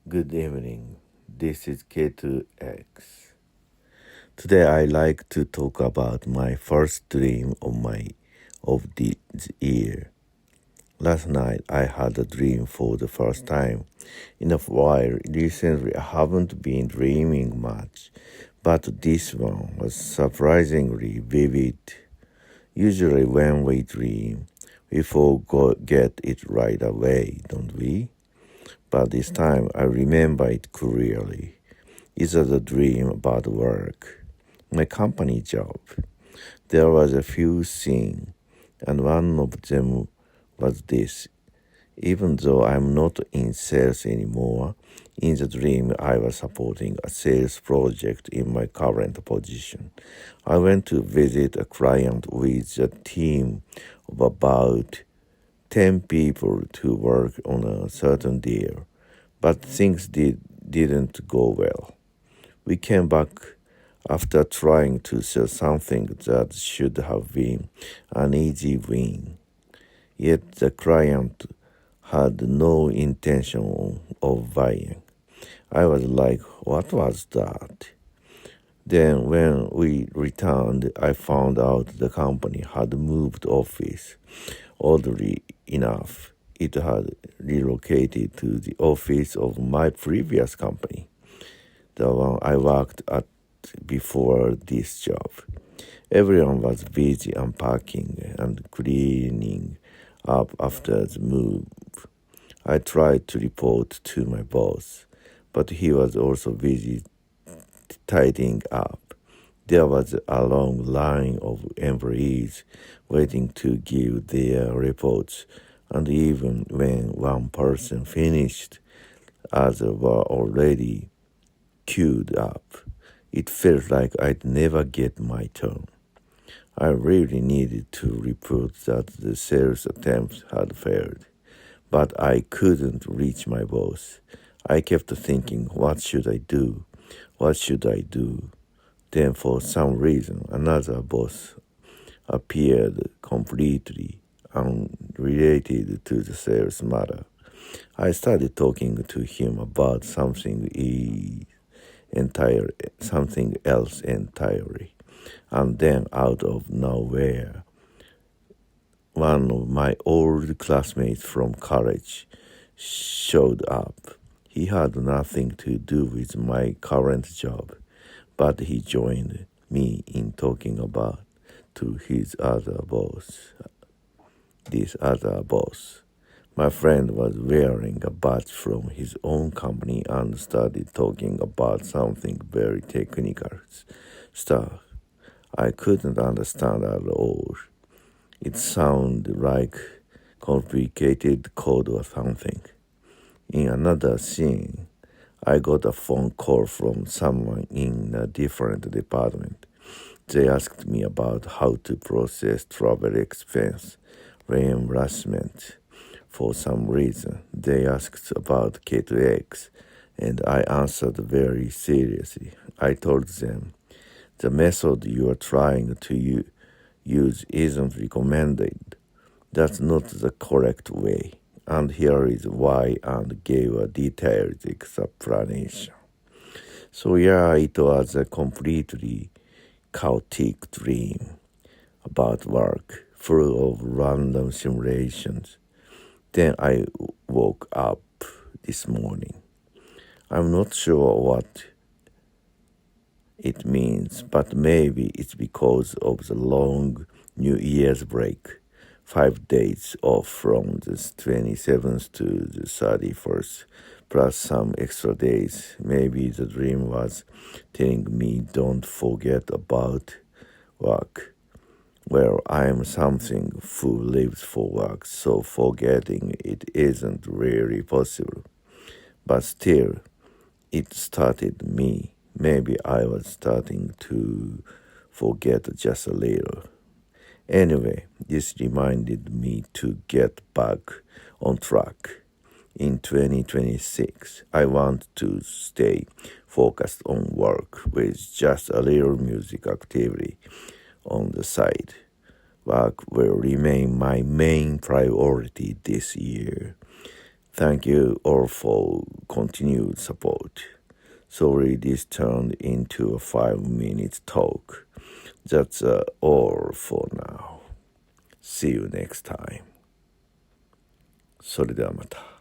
Good evening. This is K2X. Today I like to talk about my first dream of this year. Last night I had a dream for the first time in a while. Recently I haven't been dreaming much, but this one was surprisingly vivid. Usually when we dream, we forget it right away, don't we? But this time I remember it clearly. It's a dream about work, my company job. There was a few things, and one of them was this. Even though I'm not in sales anymore, in the dream I was supporting a sales project in my current position. I went to visit a client with a team of about 10 people to work on a certain deal, but things didn't go well. We came back after trying to sell something that should have been an easy win. Yet the client had no intention of buying. I was like, what was that? Then when we returned, I found out the company had moved office. Oddly enough, it had relocated to the office of my previous company, the one I worked at before this job. Everyone was busy unpacking and cleaning up after the move. I tried to report to my boss, but he was also busy tidying up. There was a long line of employees waiting to give their reports, and even when one person finished, others were already queued up. It felt like I'd never get my turn. I really needed to report that the sales attempt had failed, but I couldn't reach my boss. I kept thinking, what should I do? What should I do? Then, for some reason, another boss appeared completely unrelated to the sales matter. I started talking to him about something else entirely. And then out of nowhere, one of my old classmates from college showed up. He had nothing to do with my current job, but he joined me in talking about to this other boss. My friend was wearing a badge from his own company and started talking about something very technical stuff I couldn't understand at all. It sounded like complicated code or something. In another scene, I got a phone call from someone in a different department. They asked me about how to process travel expense reimbursement. For some reason, they asked about K2X, and I answered very seriously. I told them, the method you are trying to use isn't recommended. That's not the correct way. And here is why, and gave a detailed explanation. So yeah, it was a completely chaotic dream about work, full of random simulations. Then I woke up this morning. I'm not sure what it means, but maybe it's because of the long New Year's break. 5 days off from the 27th to the 31st, plus some extra days. Maybe the dream was telling me don't forget about work. Well, I am something who lives for work, so forgetting it isn't really possible. But still, it started me. Maybe I was starting to forget just a little. Anyway, this reminded me to get back on track. In 2026, I want to stay focused on work with just a little music activity on the side. Work will remain my main priority this year. Thank you all for continued support. Sorry this turned into a 5 minute talk. That's all for now. See you next time. それではまた。